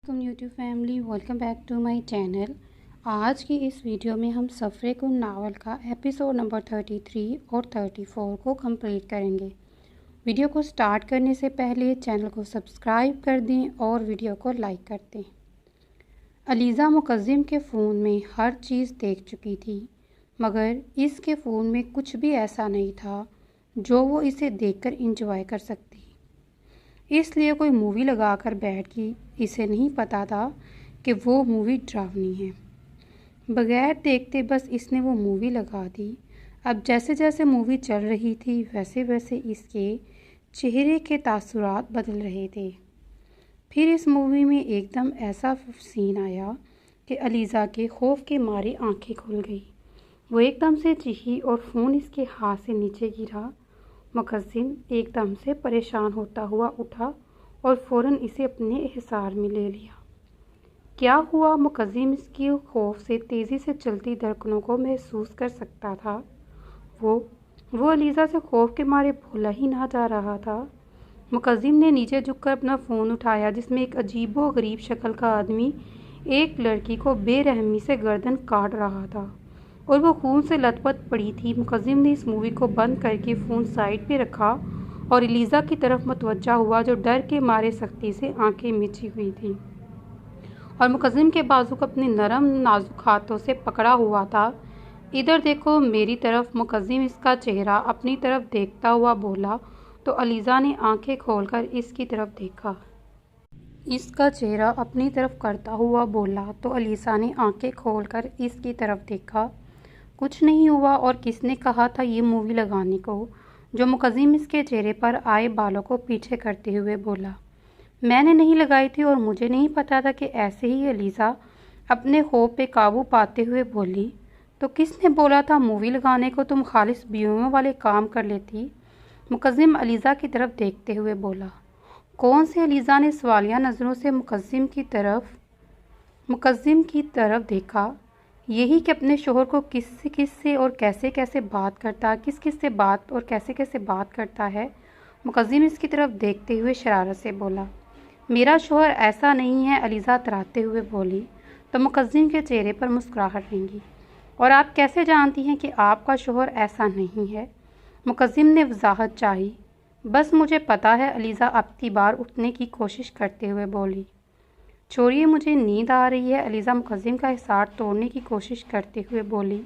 YouTube family welcome back to my channel. आज की इस वीडियो में हम सफ़रे कुन नावल का एपिसोड नंबर 33 और 34 को कंप्लीट करेंगे। वीडियो को स्टार्ट करने से पहले चैनल को सब्सक्राइब कर दें और वीडियो को लाइक कर दें। अलीज़ा मुकज़्ज़िम के फ़ोन में हर चीज़ देख चुकी थी, मगर इसके फ़ोन में कुछ भी ऐसा नहीं था जो वो इसे देखकर इंजॉय कर सकती। इसलिए कोई मूवी लगाकर बैठ गई। इसे नहीं पता था कि वो मूवी डरावनी है। बगैर देखते बस इसने वो मूवी लगा दी। अब जैसे जैसे मूवी चल रही थी वैसे वैसे इसके चेहरे के तासुरात बदल रहे थे। फिर इस मूवी में एकदम ऐसा सीन आया कि अलीज़ा के खौफ के मारे आंखें खुल गई। वो एकदम से चीखी और फ़ोन इसके हाथ से नीचे गिरा। मुकज़्ज़िम एकदम से परेशान होता हुआ उठा और फ़ौरन इसे अपने हिसार में ले लिया। क्या हुआ? मुकज़्ज़िम इसकी खौफ से तेज़ी से चलती धड़कनों को महसूस कर सकता था। वो अलीज़ा से खौफ के मारे भूला ही ना जा रहा था। मुकज़्ज़िम ने नीचे झुककर अपना फ़ोन उठाया, जिसमें एक अजीबो गरीब शक्ल का आदमी एक लड़की को बेरहमी से गर्दन काट रहा था और वो खून से लथपथ पड़ी थी। मुकज़्ज़िम ने इस मूवी को बंद करके फ़ोन साइड पे रखा और अलीज़ा की तरफ मुतवज्जा हुआ, जो डर के मारे सख्ती से आंखें मिची हुई थी और मुकज़्ज़िम के बाजू को अपने नरम नाजुक हाथों से पकड़ा हुआ था। इधर देखो मेरी तरफ। मुकज़्ज़िम इसका चेहरा अपनी तरफ देखता हुआ बोला तो अलीज़ा ने आंखें खोलकर इसकी तरफ देखा। इसका चेहरा अपनी तरफ करता हुआ बोला तो अलीज़ा ने आंखें खोलकर इसकी तरफ देखा। कुछ नहीं हुआ। और किसने कहा था ये मूवी लगाने को? जो मुकज़्ज़िम इसके चेहरे पर आए बालों को पीछे करते हुए बोला। मैंने नहीं लगाई थी और मुझे नहीं पता था कि ऐसे ही अलीज़ा अपने खौफ पे काबू पाते हुए बोली। तो किसने बोला था मूवी लगाने को? तुम खालिस बीवियों वाले काम कर लेती। मुकज़्ज़िम अलीज़ा की तरफ देखते हुए बोला। कौन से? अलीज़ा ने सवालिया नज़रों से मुकज़्ज़िम की तरफ देखा। यही कि अपने शोहर को किससे और कैसे कैसे बात करता, किस से बात और कैसे कैसे बात करता है। मुकज़्ज़िम इसकी तरफ देखते हुए शरारत से बोला। मेरा शोहर ऐसा नहीं है, अलीज़ा तराते हुए बोली। तो मुकज़्ज़िम के चेहरे पर मुस्कुराहट रहेंगी। और आप कैसे जानती हैं कि आपका शोहर ऐसा नहीं है? मुकज़्ज़िम ने वजाहत चाही। बस मुझे पता है, अलीज़ा अब की बार उठने की कोशिश करते हुए बोली। छोड़िए, मुझे नींद आ रही है, अलीज़ा मुकज़्ज़िम का हिसार तोड़ने की कोशिश करते हुए बोली।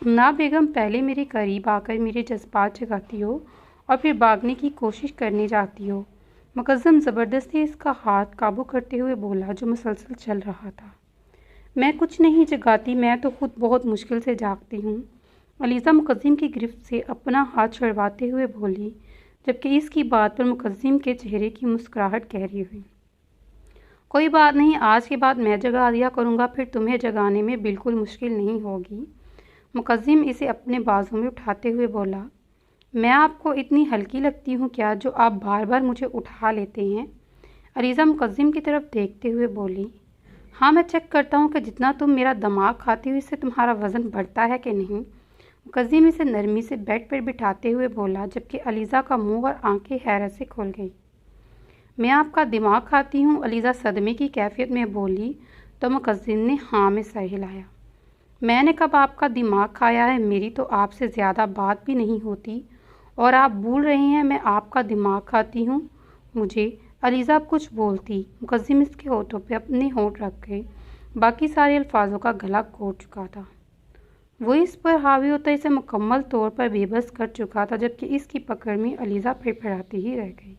ना बेगम, पहले मेरे करीब आकर मेरे जज्बात जगाती हो और फिर भागने की कोशिश करने जाती हो। मुकज़्ज़िम ज़बरदस्ती इसका हाथ काबू करते हुए बोला, जो मुसलसल चल रहा था। मैं कुछ नहीं जगाती, मैं तो खुद बहुत मुश्किल से जागती हूँ। अलीज़ा मुकज़्ज़िम की गिरफ्त से अपना हाथ छुड़वाते हुए बोली, जबकि इसकी बात पर मुकज़्ज़िम के चेहरे की मुस्कुराहट गहरी हुई। कोई बात नहीं, आज के बाद मैं जगा दिया करूँगा, फिर तुम्हें जगाने में बिल्कुल मुश्किल नहीं होगी। मुकज़्ज़िम इसे अपने बाजू में उठाते हुए बोला। मैं आपको इतनी हल्की लगती हूँ क्या, जो आप बार बार मुझे उठा लेते हैं? अलीज़ा मुकज़्ज़िम की तरफ देखते हुए बोली। हाँ, मैं चेक करता हूँ कि जितना तुम मेरा दिमाग खाती हो इससे तुम्हारा वज़न बढ़ता है कि नहीं। मुकज़्ज़िम इसे नरमी से बेड पर बिठाते हुए बोला, जबकि अलीज़ा का मुँह और आंखें हैरत से खुल गई। मैं आपका दिमाग खाती हूँ? अलीज़ा सदमे की कैफियत में बोली तो मुकज़्ज़िम ने हाँ में सर हिलाया। मैंने कब आपका दिमाग खाया है? मेरी तो आपसे ज़्यादा बात भी नहीं होती और आप भूल रहे हैं मैं आपका दिमाग खाती हूँ मुझे? अलीज़ा कुछ बोलती, मुकज़्ज़िम इसके होठों पे अपने होंठ रख के बाकी सारे अल्फाजों का गला घोट चुका था। वो इस पर हावी होता इसे मुकम्मल तौर पर बेबस कर चुका था, जबकि इसकी पकड़ में अलीज़ा फड़फड़ाती ही रह गई।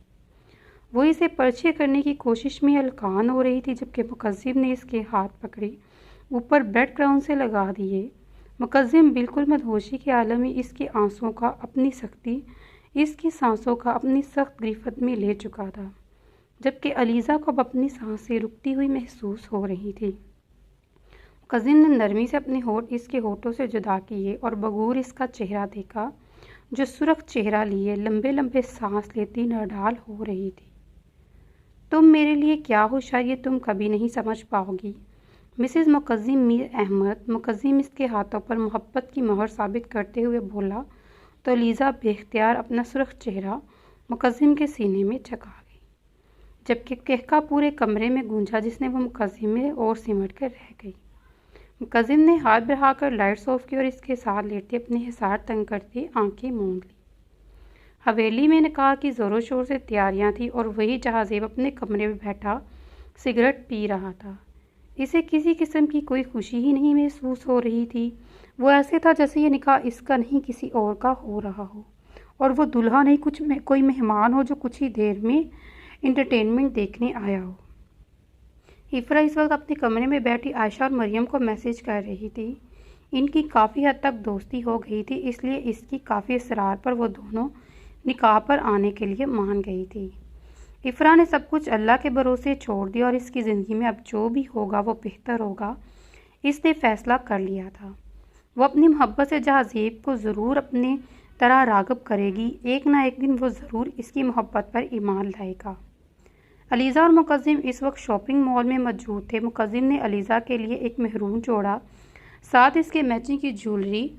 वो इसे पर्चे करने की कोशिश में हलकान हो रही थी, जबकि मुकज़्ज़िम ने इसके हाथ पकड़े ऊपर ब्रेड क्राउन से लगा दिए। मुकज़्ज़िम बिल्कुल मदहोशी के आलम में इसकी सांसों का अपनी सख्त गिरफ्त में ले चुका था, जबकि अलीज़ा को अब अपनी सांसें रुकती हुई महसूस हो रही थी। मुकज़्ज़िम ने नरमी से अपने होठ इसके होठों से जुदा किए और बगौर इसका चेहरा देखा, जो सुर्ख चेहरा लिए लंबे लंबे सांस लेती नडाल हो रही थी। तुम मेरे लिए क्या हो शायद ये तुम कभी नहीं समझ पाओगी। मिसेज़ मुकज़्ज़िम मीर अहमद। मुकज़्ज़िम इसके हाथों पर मोहब्बत की मोहर साबित करते हुए बोला तो अलीज़ा बेख्तियार अपना सुर्ख चेहरा मुकज़्ज़िम के सीने में झुका गई। जबकि कहका पूरे कमरे में गूंजा जिसने वो मुकद्दिम में और सिमट कर रह गई। मुकद्दिम ने हाथ बढ़ाकर लाइट्स ऑफ की और इसके साथ लेटे अपने हिसार तंग करते आंखें मूंद ली। हवेली में निकाह की ज़ोरों शोर से तैयारियां थी और वही जहाज़ेब अपने कमरे में बैठा सिगरेट पी रहा था। इसे किसी किस्म की कोई खुशी ही नहीं महसूस हो रही थी। वो ऐसे था जैसे ये निकाह इसका नहीं किसी और का हो रहा हो और वो दूल्हा नहीं कोई मेहमान हो जो कुछ ही देर में इंटरटेनमेंट देखने आया हो। इफ़रा इस वक्त अपने कमरे में बैठी आयशा और मरियम को मैसेज कर रही थी। इनकी काफ़ी हद तक दोस्ती हो गई थी, इसलिए इसकी काफ़ी इसरार पर वो दोनों निकाह पर आने के लिए मान गई थी। इफ़रा ने सब कुछ अल्लाह के भरोसे छोड़ दिया और इसकी ज़िंदगी में अब जो भी होगा वो बेहतर होगा, इसने फ़ैसला कर लिया था। वो अपनी मोहब्बत से जहाज़ेब को ज़रूर अपने तरह राग़िब करेगी। एक ना एक दिन वो ज़रूर इसकी मोहब्बत पर ईमान लाएगा। अलीज़ा और मुकद्दिम इस वक्त शॉपिंग मॉल में मौजूद थे। मुकद्दिम ने अलीज़ा के लिए एक महरून जोड़ा, साथ इसके मैचिंग की ज्वेलरी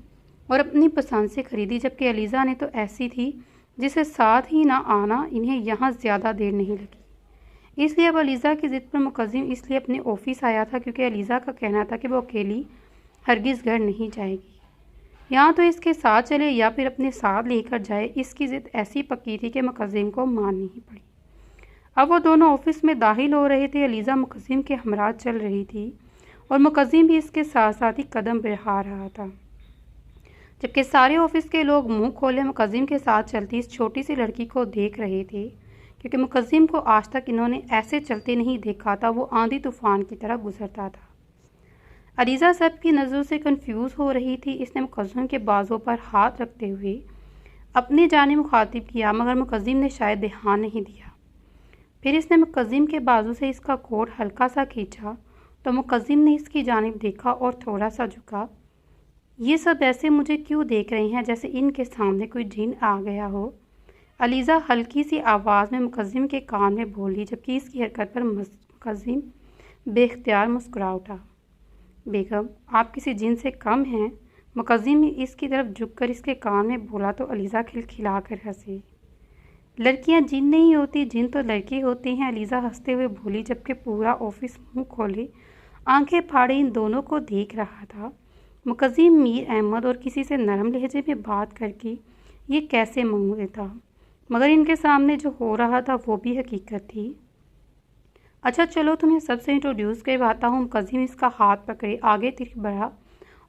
और अपनी पसंद से ख़रीदी, जबकि अलीज़ा ने तो ऐसी थी जिसे साथ ही ना आना इन्हें यहाँ ज़्यादा देर नहीं लगी। इसलिए अब अलीज़ा की ज़िद पर मुकद्दिम इसलिए अपने ऑफिस आया था क्योंकि अलीज़ा का कहना था कि वो अकेली हरगिज़ घर नहीं जाएगी। यहाँ तो इसके साथ चले या फिर अपने साथ लेकर जाए, इसकी ज़िद ऐसी पक्की थी कि मुकद्दिम को माननी ही पड़ी। अब वो दोनों ऑफिस में दाखिल हो रहे थे। अलीज़ा मुकद्दिम के हमरा चल रही थी और मुकद्दिम भी इसके साथ साथ ही कदम बढ़ा रहा था, जबकि सारे ऑफिस के लोग मुंह खोले मुकद्दिम के साथ चलती इस छोटी सी लड़की को देख रहे थे, क्योंकि मुकद्दिम को आज तक इन्होंने ऐसे चलते नहीं देखा था। वो आंधी तूफान की तरह गुजरता था। अलीज़ा सब की नज़रों से कंफ्यूज हो रही थी। इसने मुकद्दिम के बाजों पर हाथ रखते हुए अपनी जानिब मुखातिब किया, मगर मुकद्दिम ने शायद ध्यान नहीं दिया। फिर इसने मुकद्दिम के बाजू से इसका कोट हल्का सा खींचा तो मुकद्दिम ने इसकी जानिब देखा और थोड़ा सा झुका। ये सब ऐसे मुझे क्यों देख रहे हैं जैसे इनके सामने कोई जिन आ गया हो, अलीज़ा हल्की सी आवाज़ में मुकद्दिम के कान में बोली, जबकि इसकी हरकत पर मुकद्दिम बेख्तियार मुस्कुरा उठा। बेगम, आप किसी जिन से कम हैं? मुकद्दिम ने इसकी तरफ झुककर इसके कान में बोला तो अलीज़ा खिलखिलाकर हंसी। लड़कियां जिन नहीं होती, जिन तो लड़के होते हैं, अलीज़ा हंसते हुए बोली, जबकि पूरा ऑफिस मुंह खोले आंखें फाड़े इन दोनों को देख रहा था। मुकद्दिम मीर अहमद और किसी से नरम लहजे में बात करके ये कैसे मांगते था, मगर इनके सामने जो हो रहा था वो भी हकीकत थी। अच्छा चलो तुम्हें सबसे इंट्रोड्यूस करवाता हूँ। मुकद्दिम इसका हाथ पकड़े आगे तिरक बढ़ा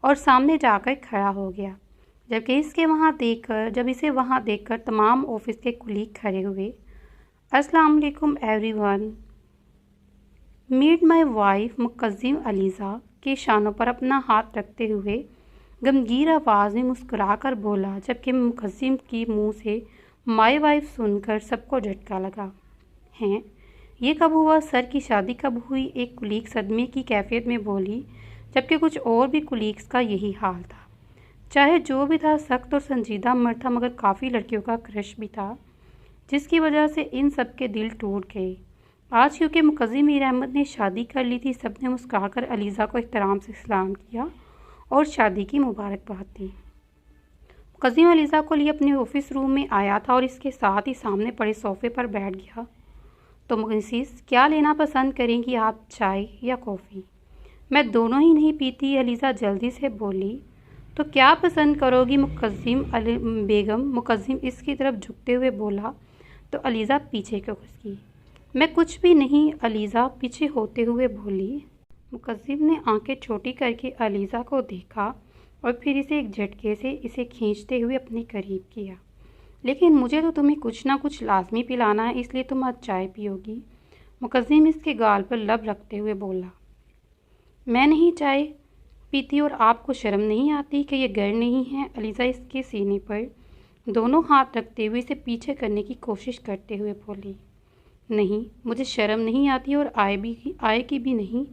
और सामने जाकर खड़ा हो गया, जब इसे वहाँ देखकर तमाम ऑफिस के कुलीग खड़े हुए। अस्सलाम वालेकुम एवरीवन, मीट माय वाइफ। मुकद्दिम अलीज़ा के शानों पर अपना हाथ रखते हुए गमगीन आवाज़ में मुस्कुरा कर बोला, जबकि मुकद्दिम की मुंह से माय वाइफ सुनकर सबको झटका लगा। हैं, ये कब हुआ? सर की शादी कब हुई? एक कुलीग सदमे की कैफियत में बोली, जबकि कुछ और भी कुलीग्स का यही हाल था। चाहे जो भी था, सख्त और संजीदा मर्द था, मगर काफ़ी लड़कियों का क्रश भी था, जिसकी वजह से इन सब के दिल टूट गए। आज क्योंकि मुकद्दिम मीर अहमद ने शादी कर ली थी, सबने मुस्कुराकर अलीज़ा को एहतराम से सलाम किया और शादी की मुबारकबाद दी। मुकद्दिम अलीज़ा को लिए अपने ऑफिस रूम में आया था और इसके साथ ही सामने पड़े सोफे पर बैठ गया। तो मिसेस, क्या लेना पसंद करेंगी आप, चाय या कॉफ़ी? मैं दोनों ही नहीं पीती, अलीज़ा जल्दी से बोली। तो क्या पसंद करोगी बेगम? मुकद्दिम इसकी तरफ झुकते हुए बोला तो अलीज़ा पीछे को खिसकी। मैं कुछ भी नहीं, अलीज़ा पीछे होते हुए बोली। मुकद्दिम ने आंखें छोटी करके अलीज़ा को देखा और फिर इसे एक झटके से इसे खींचते हुए अपने करीब किया। लेकिन मुझे तो तुम्हें कुछ ना कुछ लाजमी पिलाना है, इसलिए तुम आज चाय पियोगी। मुकद्दिम इसके गाल पर लब रखते हुए बोला। मैं नहीं चाय पीती और आपको शर्म नहीं आती कि ये घर नहीं है? अलीज़ा इसके सीने पर दोनों हाथ रखते हुए इसे पीछे करने की कोशिश करते हुए बोली। नहीं, मुझे शर्म नहीं आती और आएगी भी नहीं,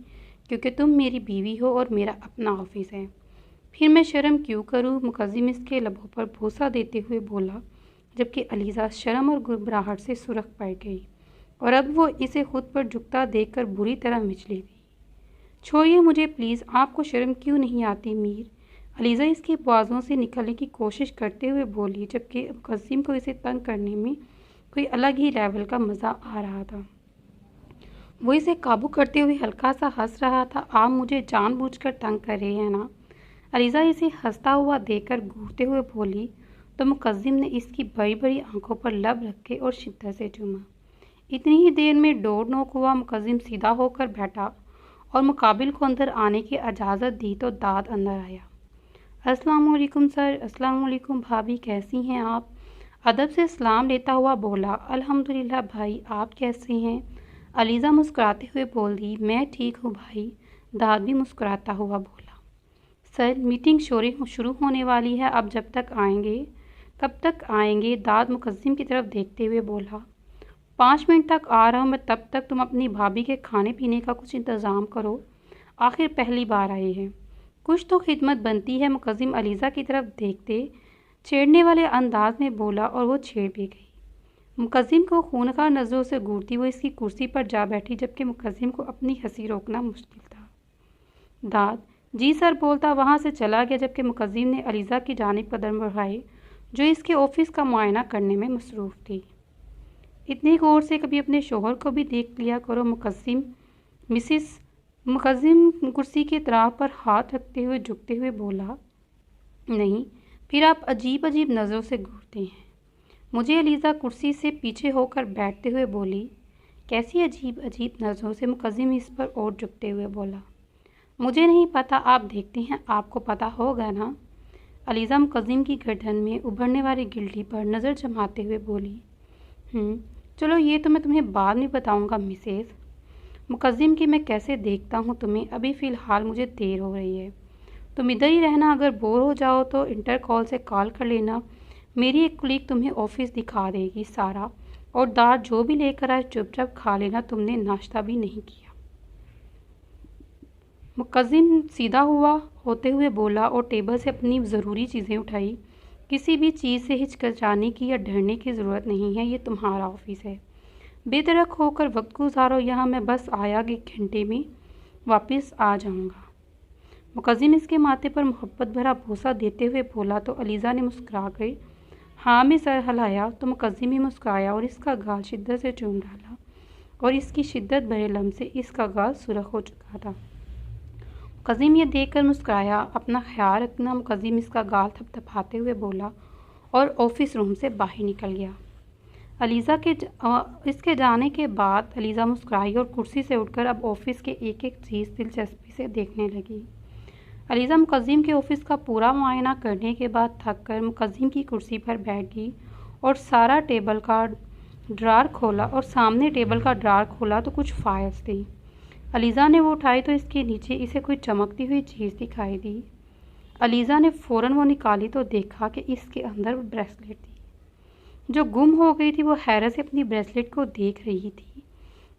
क्योंकि तुम मेरी बीवी हो और मेरा अपना ऑफिस है। फिर मैं शर्म क्यों करूं? मुकद्दिम इसके लबों पर भूसा देते हुए बोला, जबकि अलीज़ा शर्म और घबराहट से सुरख पड़ गई और अब वो इसे खुद पर झुकता देखकर बुरी तरह मिचली थी। छोड़िए मुझे प्लीज़, आपको शर्म क्यों नहीं आती मीर? अलीज़ा इसकी बाजों से निकलने की कोशिश करते हुए बोली, जबकि मुकद्दिम को इसे तंग करने में कोई अलग ही लेवल का मज़ा आ रहा था। वो इसे काबू करते हुए हल्का सा हंस रहा था। आप मुझे जानबूझकर तंग कर रहे हैं ना? अलीज़ा इसे हंसता हुआ देखकर घूरते हुए बोली तो मुकद्दिम ने इसकी बड़ी बड़ी आंखों पर लब रखे और शिद्दत से चूमा। इतनी ही देर में डोर नॉक हुआ। मुकद्दिम सीधा होकर बैठा और मुकाबिल को अंदर आने की इजाज़त दी तो दाद अंदर आया। अस्सलाम वालेकुम सर। अस्सलाम वालेकुम भाभी, कैसी हैं आप? अदब से सलाम लेता हुआ बोला। अल्हम्दुलिल्लाह भाई, आप कैसे हैं? अलीज़ा मुस्कुराते हुए बोली, मैं ठीक हूँ भाई। दाद भी मुस्कुराता हुआ बोला, सर मीटिंग शुरू होने वाली है, अब जब तक आएंगे कब तक आएंगे? दाद मुकद्दिम की तरफ देखते हुए बोला, 5 मिनट तक आ रहा हूँ मैं, तब तक तुम अपनी भाभी के खाने पीने का कुछ इंतज़ाम करो, आखिर पहली बार आए हैं, कुछ तो खिदमत बनती है। मुकद्दिम अलीज़ा की तरफ देखते छेड़ने वाले अंदाज में बोला और वो छेड़ भी गई। मुकद्दिम को खूनखार नज़रों से घूरती वो इसकी कुर्सी पर जा बैठी, जबकि मुकद्दिम को अपनी हंसी रोकना मुश्किल था। दाद जी सर बोलता वहाँ से चला गया, जबकि मुकद्दिम ने अलीज़ा की जानिब कदम बढ़ाए जो इसके ऑफिस का मुआयना करने में मसरूफ़ थी। इतनी गौर से कभी अपने शोहर को भी देख लिया करो। मुकद्दिम कुर्सी के तराव पर हाथ रखते हुए झुकते हुए बोला, नहीं, फिर आप अजीब अजीब नज़रों से घूरते हैं मुझे। अलीज़ा कुर्सी से पीछे होकर बैठते हुए बोली, कैसी अजीब अजीब नज़रों से? मुकद्दिम इस पर और झुकते हुए बोला, मुझे नहीं पता, आप देखते हैं आपको पता होगा ना। अलीज़ा मुकद्दिम की गर्दन में उभरने वाली गिल्टी पर नज़र जमाते हुए बोली, चलो ये तो मैं तुम्हें बाद में बताऊंगा मिसेस मुकद्दिम कि मैं कैसे देखता हूँ तुम्हें। अभी फ़िलहाल मुझे देर हो रही है, तुम इधर ही रहना। अगर बोर हो जाओ तो इंटर कॉल से कॉल कर लेना, मेरी एक कुलीग तुम्हें ऑफिस दिखा देगी सारा। और दाल जो भी लेकर आए चुपचाप खा लेना, तुमने नाश्ता भी नहीं किया। मुकद्दिम सीधा होते हुए बोला और टेबल से अपनी ज़रूरी चीज़ें उठाई। किसी भी चीज़ से हिचकिचाने की या डरने की ज़रूरत नहीं है, ये तुम्हारा ऑफिस है, बेदरक होकर वक्त गुजारो यहाँ, मैं बस आया 1 घंटे में वापस आ जाऊँगा। मुकद्दिम इसके माथे पर मोहब्बत भरा बोसा देते हुए बोला तो अलीज़ा ने मुस्कुरा कर हाँ में सर हिलाया तो मुकद्दिम भी मुस्कुराया और इसका गाल शिद्दत से चूम डाला और इसकी शिद्दत भरे लम्ह से इसका गाल सुर्ख हो चुका था। मुकद्दिम ये देखकर मुस्कुराया, अपना ख्याल रखना। मुकद्दिम इसका गाल थपथपाते हुए बोला और ऑफिस रूम से बाहर निकल गया। इसके जाने के बाद अलीज़ा मुस्कुराई और कुर्सी से उठकर अब ऑफिस के एक एक चीज़ दिलचस्पी से देखने लगी। अलीज़ा मुकद्दिम के ऑफिस का पूरा मुआयना करने के बाद थक कर मुकद्दिम की कुर्सी पर बैठ गई और सामने टेबल का ड्रार खोला तो कुछ फाइल्स थी। अलीज़ा ने वो उठाई तो इसके नीचे इसे कोई चमकती हुई चीज़ दिखाई दी। अलीज़ा ने फ़ौरन वो निकाली तो देखा कि इसके अंदर ब्रेसलेट थी जो गुम हो गई थी। वो हैरत से अपनी ब्रेसलेट को देख रही थी,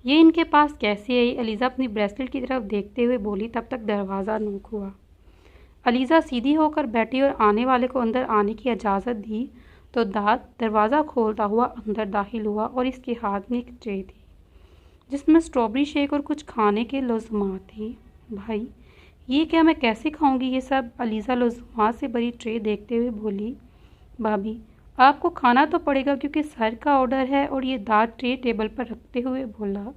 ये इनके पास कैसे आई? अलीज़ा अपनी ब्रेसलेट की तरफ देखते हुए बोली। तब तक दरवाज़ा नॉक हुआ। अलीज़ा सीधी होकर बैठी और आने वाले को अंदर आने की इजाज़त दी तो दाद दरवाज़ा खोलता हुआ अंदर दाखिल हुआ और इसके हाथ में एक ट्रे थी जिसमें स्ट्रॉबेरी शेक और कुछ खाने के लज़्ज़ुमात थे। भाई ये क्या, मैं कैसे खाऊंगी ये सब? अलीज़ा लज़्ज़ुमात से भरी ट्रे देखते हुए बोली, भाभी आपको खाना तो पड़ेगा क्योंकि सर का ऑर्डर है। और ये दाद ट्रे टेबल पर रखते हुए बोला,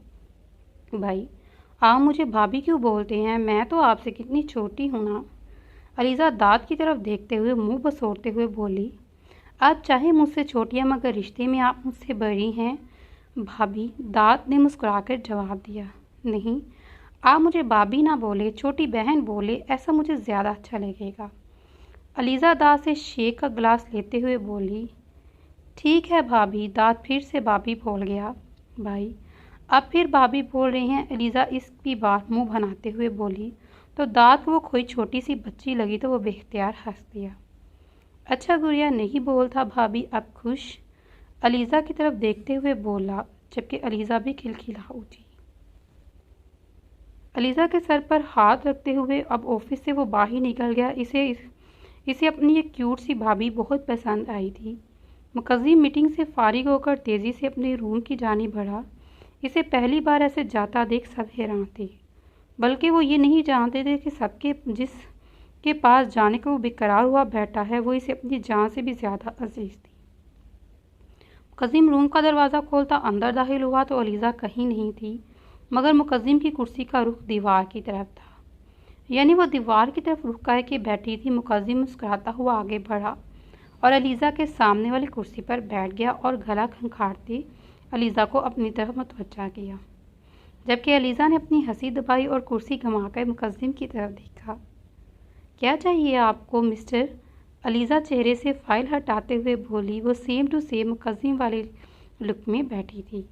भाई आप मुझे भाभी क्यों बोलते हैं? मैं तो आपसे कितनी छोटी हूँ ना। अलीज़ा दाद की तरफ देखते हुए मुंह बसोरते हुए बोली, आप चाहे मुझसे छोटी हैं मगर रिश्ते में आप मुझसे बड़ी हैं भाभी। दाद ने मुस्कुराकर जवाब दिया, नहीं आप मुझे भाभी ना बोले, छोटी बहन बोले, ऐसा मुझे ज़्यादा अच्छा लगेगा। अलीज़ा दाद से शेक का गिलास लेते हुए बोली, ठीक है भाभी। दाद फिर से भाभी बोल गया। भाई अब फिर भाभी बोल रहे हैं। अलीज़ा इसकी बात मुंह बनाते हुए बोली तो दाद को वो कोई छोटी सी बच्ची लगी तो वो बेख्तियार हंस दिया। अच्छा गुड़िया नहीं बोलता भाभी, अब खुश? अलीज़ा की तरफ देखते हुए बोला, जबकि अलीज़ा भी खिलखिला उठी। अलीज़ा के सर पर हाथ रखते हुए अब ऑफिस से वो बाहर निकल गया। इसे अपनी एक क्यूट सी भाभी बहुत पसंद आई थी। मुकद्दिम मीटिंग से फारिग होकर तेज़ी से अपने रूम की जानिब बढ़ा। इसे पहली बार ऐसे जाता देख सब हैरान थे, बल्कि वो ये नहीं जानते थे कि जिसके पास जाने को वो बेकरार हुआ बैठा है वो इसे अपनी जान से भी ज़्यादा अजीज़ थी। मुकद्दिम रूम का दरवाज़ा खोलता अंदर दाखिल हुआ तो अलीज़ा कहीं नहीं थी। मगर मुकद्दिम की कुर्सी का रुख दीवार की तरफ था, यानी वो दीवार की तरफ रुख करके बैठी थी। मुकद्दिम मुस्कुराता हुआ आगे बढ़ा और अलीज़ा के सामने वाली कुर्सी पर बैठ गया और गला खंखारते अलीज़ा को अपनी तरफ मुतवज्जा किया, जबकि अलीज़ा ने अपनी हंसी दबाई और कुर्सी घुमाकर मुकद्दिम की तरफ देखा। क्या चाहिए आपको मिस्टर? अलीज़ा चेहरे से फाइल हटाते हुए बोली। वो सेम टू सेम मुकद्दिम वाले लुक में बैठी थी,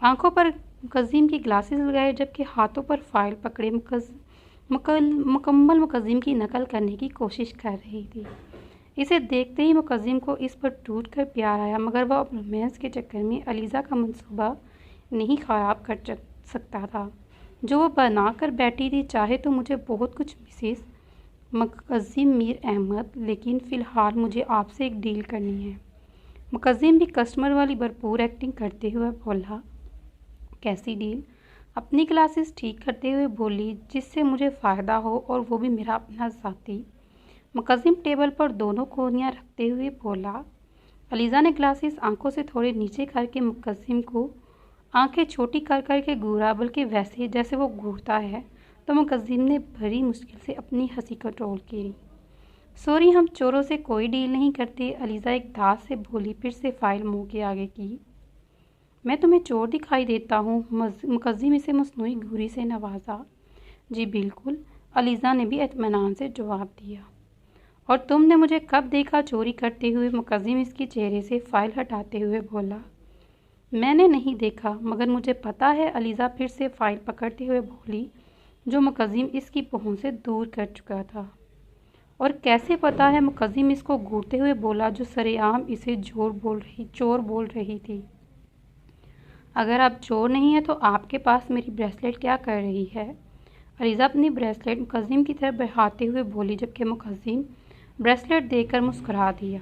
आंखों पर मुकद्दिम की ग्लासेस लगाए, जबकि हाथों पर फाइल पकड़े मुकम्मल मुकद्दिम की नकल करने की कोशिश कर रही थी। इसे देखते ही मुकद्दिम को इस पर टूट कर प्यार आया, मगर वह रोमांस के चक्कर में अलीज़ा का मंसूबा नहीं ख़राब कर सकता था जो वो बना कर बैठी थी। चाहे तो मुझे बहुत कुछ मिसेस मुकद्दिम मीर अहमद, लेकिन फ़िलहाल मुझे आपसे एक डील करनी है। मुकद्दिम भी कस्टमर वाली भरपूर एक्टिंग करते हुए बोला। कैसी डील? अपनी क्लासेस ठीक करते हुए बोली, जिससे मुझे फ़ायदा हो और वो भी मेरा अपना ज़ाती। मुकद्दिम टेबल पर दोनों कोनियाँ रखते हुए बोला। अलीज़ा ने ग्लासेस आंखों से थोड़े नीचे करके मुकद्दिम को आंखें छोटी कर कर के घूरा, बल्कि वैसे जैसे वो घूरता है। तो मुकद्दिम ने बड़ी मुश्किल से अपनी हंसी कंट्रोल की। सॉरी, हम चोरों से कोई डील नहीं करते, अलीज़ा एक दास से बोली, फिर से फाइल मुंह के आगे की। मैं तुम्हें चोर दिखाई देता हूँ? मुकद्दिम इसे मसनूई घूरी से नवाजा। जी बिल्कुल, अलीज़ा ने भी इत्मीनान से जवाब दिया। और तुमने मुझे कब देखा चोरी करते हुए? मुकद्दिम इसके चेहरे से फाइल हटाते हुए बोला। मैंने नहीं देखा, मगर मुझे पता है, अलीज़ा फिर से फाइल पकड़ते हुए बोली, जो मुकद्दिम इसकी पहुंच से दूर कर चुका था। और कैसे पता है? मुकद्दिम इसको घूरते हुए बोला, जो सरेआम इसे चोर बोल रही थी। अगर आप चोर नहीं है तो आपके पास मेरी ब्रेसलेट क्या कर रही है? अलीज़ा अपनी ब्रेसलेट मुकद्दिम की तरफ बढ़ाते हुए बोली, जबकि मुकद्दिम ब्रेसलेट देखकर मुस्कुरा दिया।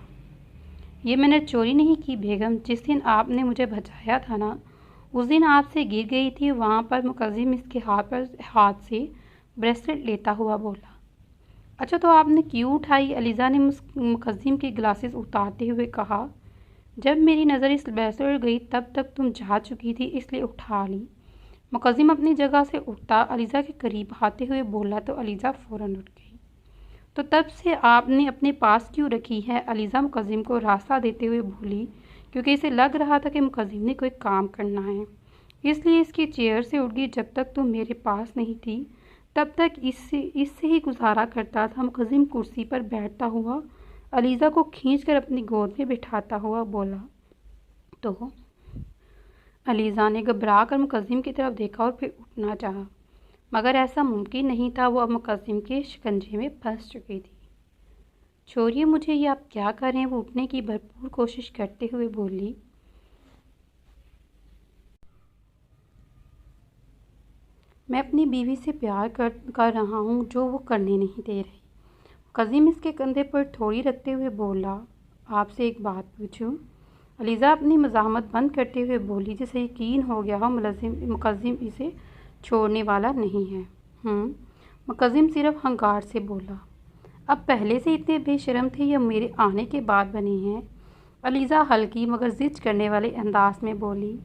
ये मैंने चोरी नहीं की बेगम, जिस दिन आपने मुझे बचाया था ना, उस दिन आपसे गिर गई थी वहाँ पर। मुकद्दिम इसके हाथ से ब्रेसलेट लेता हुआ बोला। अच्छा, तो आपने क्यों उठाई? अलीज़ा ने मुकद्दिम की ग्लासेस उतारते हुए कहा। जब मेरी नज़र इस ब्रेसलेट गई तब तक तुम जा चुकी थी, इसलिए उठा ली। मुकद्दिम अपनी जगह से उठता अलीज़ा के करीब आते हुए बोला, तो अलीज़ा फ़ौरन उठ गई। तो तब से आपने अपने पास क्यों रखी है? अलीज़ा मुकद्दिम को रास्ता देते हुए बोली, क्योंकि इसे लग रहा था कि मुकद्दिम ने कोई काम करना है, इसलिए इसकी चेयर से उठ गई। जब तक तुम मेरे पास नहीं थी तब तक इससे ही गुजारा करता था। मुकद्दिम कुर्सी पर बैठता हुआ अलीज़ा को खींचकर अपनी गोद में बिठाता हुआ बोला। तो अलीज़ा ने घबरा कर मुकद्दिम की तरफ देखा और फिर उठना चाहा, मगर ऐसा मुमकिन नहीं था। वो अब मुकद्दिम के शिकंजे में फंस चुकी थी। छोड़िए मुझे, ये आप क्या कर रहे हैं? वो उठने की भरपूर कोशिश करते हुए बोली। मैं अपनी बीवी से प्यार कर रहा हूँ, जो वो करने नहीं दे रही। मुकद्दिम इसके कंधे पर थोड़ी रखते हुए बोला। आपसे एक बात पूछूं? अलीज़ा अपनी मज़ाहमत बंद करते हुए बोली, जिसे यकीन हो गया हो मुकद्दिम इसे छोड़ने वाला नहीं है। मुकद्दिम सिर्फ हंकार से बोला। अब पहले से इतने बेशर्म थे या मेरे आने के बाद बने हैं? अलीज़ा हल्की मगर ज़िद करने वाले अंदाज में बोली।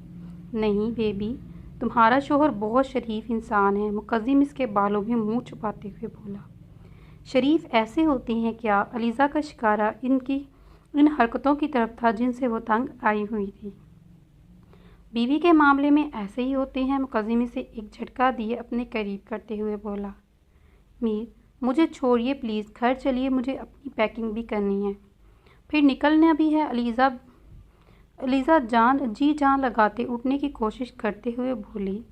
नहीं बेबी, तुम्हारा शोहर बहुत शरीफ इंसान है। मुकद्दिम इसके बालों में मुंह छुपाते हुए बोला। शरीफ ऐसे होते हैं क्या? अलीज़ा का शिकारा इन हरकतों की तरफ था जिनसे वो तंग आई हुई थी। बीवी के मामले में ऐसे ही होते हैं। मुकद्दिम इसे एक झटका दिए अपने करीब करते हुए बोला। मीर, मुझे छोड़िए प्लीज़, घर चलिए, मुझे अपनी पैकिंग भी करनी है, फिर निकलना भी है। अलीज़ा जान लगाते उठने की कोशिश करते हुए बोली।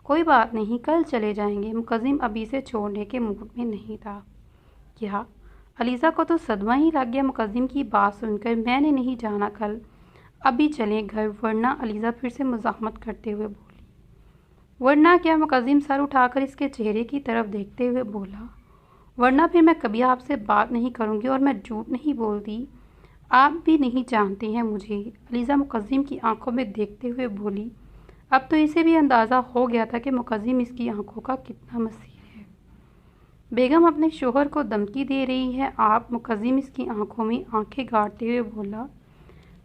कोई बात नहीं, कल चले जाएंगे। मुकद्दिम अभी से छोड़ने के मूड में नहीं था। क्या? अलीज़ा को तो सदमा ही लग गया मुकद्दिम की बात सुनकर। मैंने नहीं जाना कल, अभी चलें घर, वरना। अलीज़ा फिर से मज़ाहमत करते हुए बोली। वरना क्या? मुकद्दिम सर उठाकर इसके चेहरे की तरफ देखते हुए बोला। वरना फिर मैं कभी आपसे बात नहीं करूँगी, और मैं झूठ नहीं बोलती, आप भी नहीं जानती हैं मुझे। अलीज़ा मुकद्दिम की आंखों में देखते हुए बोली। अब तो इसे भी अंदाज़ा हो गया था कि मुकद्दिम इसकी आंखों का कितना मसीह है। बेगम अपने शोहर को धमकी दे रही है आप? मुकद्दिम इसकी आंखों में आंखें गाड़ते हुए बोला।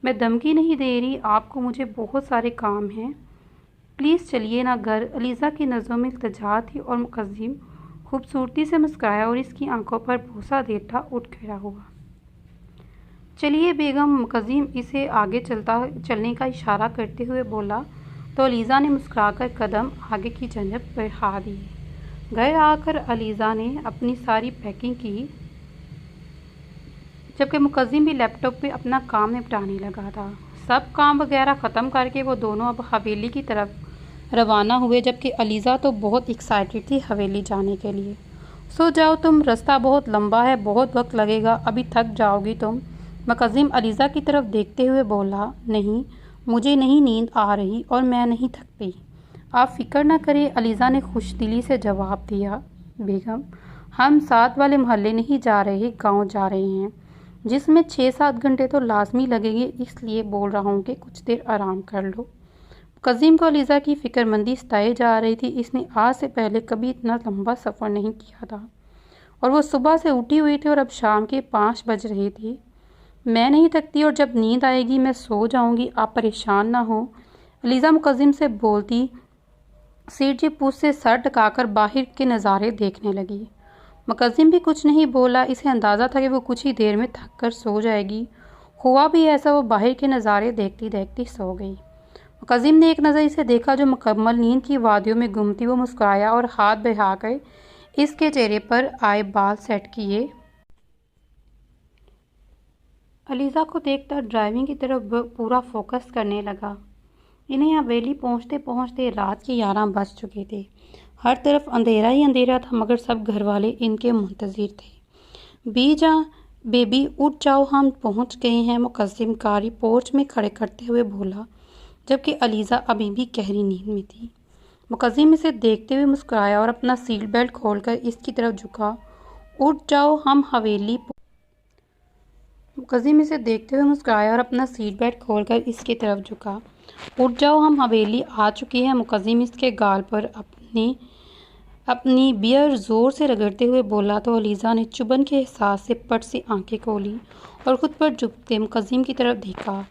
मैं धमकी नहीं दे रही आपको, मुझे बहुत सारे काम हैं। پلیز چلیے نا گھر۔ علیزہ کی نظروں میں التجا تھی اور مقدم خوبصورتی سے مسکرایا اور اس کی آنکھوں پر بوسہ دیتا اٹھ کھڑا ہوا۔ چلیے بیگم، مقدم اسے آگے چلنے کا اشارہ کرتے ہوئے بولا تو علیزہ نے مسکرا کر قدم آگے کی جانب بڑھا دیے۔ گھر آ کر علیزہ نے اپنی ساری پیکنگ کی، جبکہ مقدم بھی لیپ ٹاپ پہ اپنا کام نپٹانے لگا تھا۔ سب کام وغیرہ ختم کر کے وہ دونوں اب حویلی کی طرف روانہ ہوئے، جبکہ علیزہ تو بہت ایکسائٹڈ تھی حویلی جانے کے لیے۔ سو جاؤ تم، رستہ بہت لمبا ہے، بہت وقت لگے گا، ابھی تھک جاؤ گی تم۔ مقدم علیزہ کی طرف دیکھتے ہوئے بولا، نہیں، مجھے نہیں نیند آ رہی اور میں نہیں تھکتی، آپ فکر نہ کریں۔ علیزہ نے خوش دلی سے جواب دیا، بیگم ہم ساتھ والے محلے نہیں جا رہے، گاؤں جا رہے ہیں، جس میں 6-7 گھنٹے تو لازمی لگیں گے، اس لیے بول رہا ہوں کہ کچھ دیر آرام کر لو۔ مقدم کو علیزہ کی فکر مندی ستائی جا رہی تھی، اس نے آج سے پہلے کبھی اتنا لمبا سفر نہیں کیا تھا اور وہ صبح سے اٹھی ہوئی تھی اور اب شام کے 5 بج رہے تھے۔ میں نہیں تھکتی اور جب نیند آئے گی میں سو جاؤں گی، آپ پریشان نہ ہوں، علیزہ مقدم سے بولتی سیٹھی پوچھ سے سر ٹکا کر باہر کے نظارے دیکھنے لگی۔ مقدم بھی کچھ نہیں بولا، اسے اندازہ تھا کہ وہ کچھ ہی دیر میں تھک کر سو جائے گی۔ ہوا بھی ایسا، وہ باہر کے نظارے دیکھتی دیکھتی سو گئی۔ مقدم نے ایک نظر اسے دیکھا جو مکمل نیند کی وادیوں میں گم تھی۔ وہ مسکرایا اور ہاتھ بڑھا کر اس کے چہرے پر آئے بال سیٹ کیے۔ علیزہ کو دیکھتا ڈرائیونگ کی طرف پورا فوکس کرنے لگا۔ انہیں حویلی پہنچتے پہنچتے رات کے 11 بج چکے تھے۔ ہر طرف اندھیرا ہی اندھیرا تھا، مگر سب گھر والے ان کے منتظر تھے۔ بی جان، بیبی اٹھ جاؤ، ہم پہنچ گئے ہیں، مقدم گاڑی پورچ میں کھڑے کرتے ہوئے بولا، جبکہ علیزہ ابھی بھی گہری نیند میں تھی۔ مقدم اسے دیکھتے ہوئے مسکرایا اور اپنا سیٹ بیلٹ کھول کر اس کی طرف جھکا۔ اٹھ جاؤ، ہم حویلی مقدم اسے دیکھتے ہوئے مسکرایا اور اپنا سیٹ بیلٹ کھول کر اس کی طرف جھکا۔ اٹھ جاؤ، ہم حویلی آ چکے ہیں، مقدم اس کے گال پر اپنی بیئر زور سے رگڑتے ہوئے بولا تو علیزہ نے چبھن کے احساس سے پٹ سے آنکھیں کھولیں اور خود پر جھکتے مقدم کی طرف دیکھا۔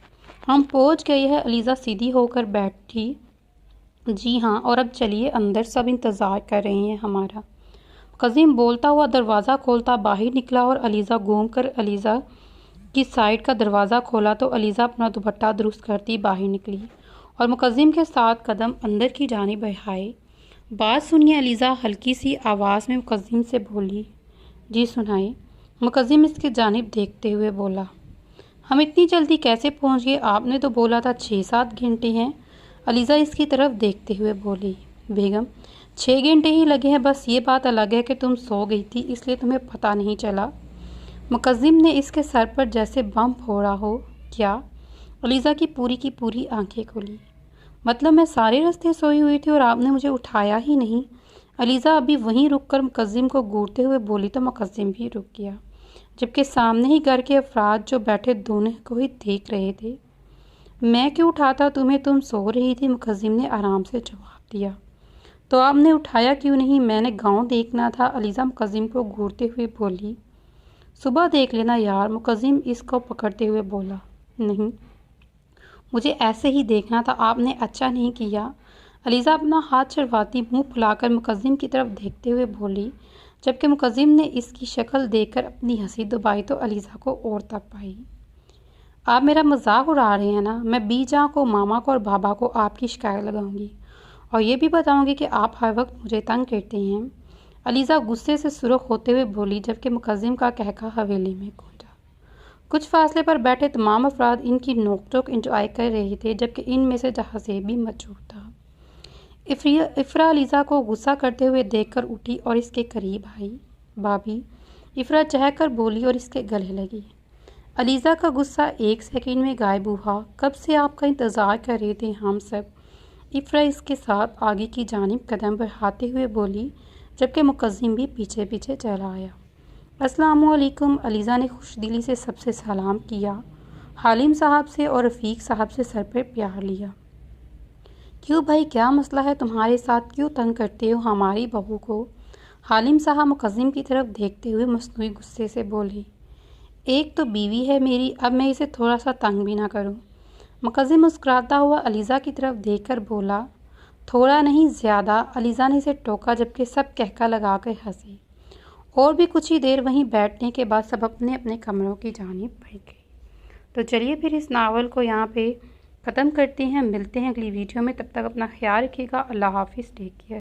ہم پہنچ گئے ہیں، علیزہ سیدھی ہو کر بیٹھی۔ جی ہاں، اور اب چلیے اندر، سب انتظار کر رہے ہیں ہمارا۔ مقدم بولتا ہوا دروازہ کھولتا باہر نکلا اور علیزہ گھوم کر علیزہ کی سائڈ کا دروازہ کھولا تو علیزہ اپنا دوپٹہ درست کرتی باہر نکلی اور مقدم کے ساتھ قدم اندر کی جانب بڑھائے۔ بات سنیے، علیزہ ہلکی سی آواز میں مقدم سے بولی۔ جی سنائیں، مقدم اس کی جانب دیکھتے ہوئے بولا۔ ہم اتنی جلدی کیسے پہنچ گئے؟ آپ نے تو بولا تھا 6-7 گھنٹے ہیں، علیزہ اس کی طرف دیکھتے ہوئے بولی۔ بیگم 6 گھنٹے ہی لگے ہیں، بس یہ بات الگ ہے کہ تم سو گئی تھی اس لیے تمہیں پتہ نہیں چلا۔ مقدم نے اس کے سر پر جیسے بم پھوڑا ہو۔ کیا؟ علیزہ کی پوری آنکھیں کھلی۔ مطلب میں سارے راستے سوئی ہوئی تھی اور آپ نے مجھے اٹھایا ہی نہیں؟ علیزہ ابھی وہیں رک کر مقدم کو گھورتے ہوئے بولی تو مقدم بھی رک گیا، جبکہ سامنے ہی گھر کے افراد جو بیٹھے دونوں کو ہی دیکھ رہے تھے۔ میں کیوں اٹھاتا تمہیں، تم سو رہی تھی، مقدم نے آرام سے جواب دیا۔ تو آپ نے اٹھایا کیوں نہیں؟ میں نے گاؤں دیکھنا تھا، علیزہ مقدم کو گھورتے ہوئے بولی۔ صبح دیکھ لینا یار، مقدم اس کو پکڑتے ہوئے بولا۔ نہیں، مجھے ایسے ہی دیکھنا تھا، آپ نے اچھا نہیں کیا، علیزہ اپنا ہاتھ چھڑواتی منہ پھلا کر مقدم کی طرف دیکھتے ہوئے بولی، جبکہ مقدم نے اس کی شکل دیکھ کر اپنی ہنسی دبائی تو علیزہ کو اور تک پائی۔ آپ میرا مذاق اڑا رہے ہیں نا؟ میں بی جان کو، ماما کو اور بابا کو آپ کی شکایت لگاؤں گی اور یہ بھی بتاؤں گی کہ آپ ہر وقت مجھے تنگ کرتے ہیں، علیزہ غصے سے سرخ ہوتے ہوئے بولی، جبکہ مقدم کا قہقہ حویلی میں گونجا۔ کچھ فاصلے پر بیٹھے تمام افراد ان کی نوک جھوک انجوائے کر رہے تھے، جبکہ ان میں سے حسیب بھی موجود تھا۔ افرا علیزہ کو غصہ کرتے ہوئے دیکھ کر اٹھی اور اس کے قریب آئی۔ بھابھی، افرا چہک کر بولی اور اس کے گلے لگی۔ علیزہ کا غصہ 1 سیکنڈ میں غائب ہوا۔ کب سے آپ کا انتظار کر رہے تھے ہم سب، افرا اس کے ساتھ آگے کی جانب قدم بڑھاتے ہوئے بولی، جبکہ مقدم بھی پیچھے پیچھے چلا آیا۔ السلام علیکم، علیزہ نے خوش دلی سے سب سے سلام کیا، حالم صاحب سے اور رفیق صاحب سے سر پر پیار لیا۔ کیوں بھائی، کیا مسئلہ ہے تمہارے ساتھ، کیوں تنگ کرتے ہو ہماری بہو کو؟ حالم صاحب مقدم کی طرف دیکھتے ہوئے مصنوعی غصے سے بولے۔ ایک تو بیوی ہے میری، اب میں اسے تھوڑا سا تنگ بھی نہ کروں؟ مقدم مسکراتا ہوا علیزہ کی طرف دیکھ کر بولا، تھوڑا نہیں زیادہ، علیزہ نے اسے ٹوکا، جبکہ سب کہکا لگا کر ہنسے۔ اور بھی کچھ ہی دیر وہیں بیٹھنے کے بعد سب اپنے اپنے کمروں کی جانب بڑھ گئے۔ تو چلیے پھر اس ناول کو یہاں پہ ختم کرتے ہیں، ملتے ہیں اگلی ویڈیو میں، تب تک اپنا خیال رکھیے گا۔ اللہ حافظ، ٹیک کیئر۔